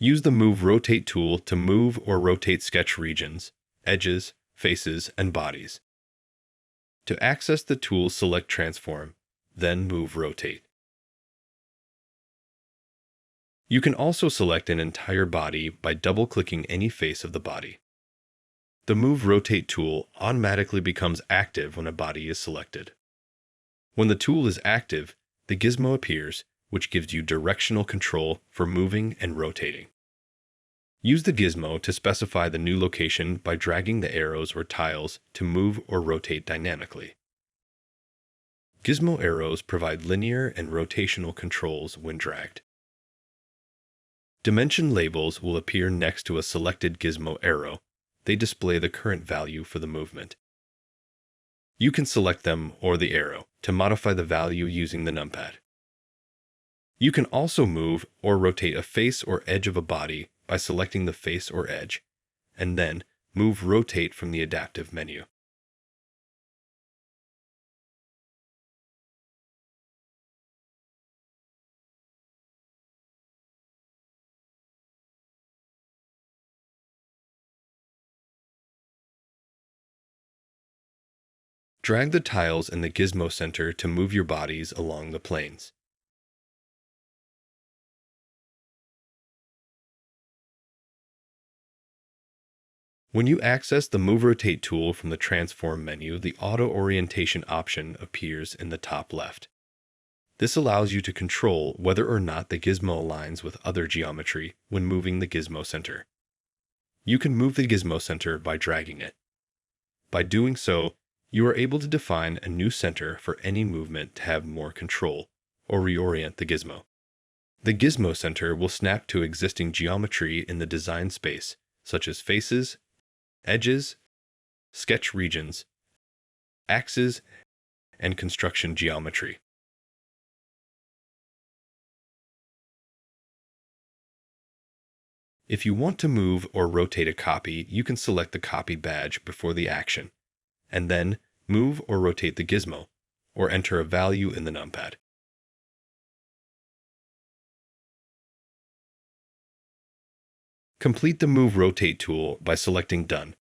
Use the Move Rotate tool to move or rotate sketch regions, edges, faces, and bodies. To access the tool, select Transform, then Move Rotate. You can also select an entire body by double-clicking any face of the body. The Move Rotate tool automatically becomes active when a body is selected. When the tool is active, the gizmo appears, which gives you directional control for moving and rotating. Use the gizmo to specify the new location by dragging the arrows or tiles to move or rotate dynamically. Gizmo arrows provide linear and rotational controls when dragged. Dimension labels will appear next to a selected gizmo arrow. They display the current value for the movement. You can select them or the arrow to modify the value using the numpad. You can also move or rotate a face or edge of a body by selecting the face or edge, and then move Rotate from the adaptive menu. Drag the tiles in the gizmo center to move your bodies along the planes. When you access the Move Rotate tool from the Transform menu, the Auto Orientation option appears in the top left. This allows you to control whether or not the gizmo aligns with other geometry when moving the gizmo center. You can move the gizmo center by dragging it. By doing so, you are able to define a new center for any movement to have more control or reorient the gizmo. The gizmo center will snap to existing geometry in the design space, such as faces, edges, sketch regions, axes, and construction geometry. If you want to move or rotate a copy, you can select the copy badge before the action, and then move or rotate the gizmo, or enter a value in the numpad. Complete the Move Rotate tool by selecting Done.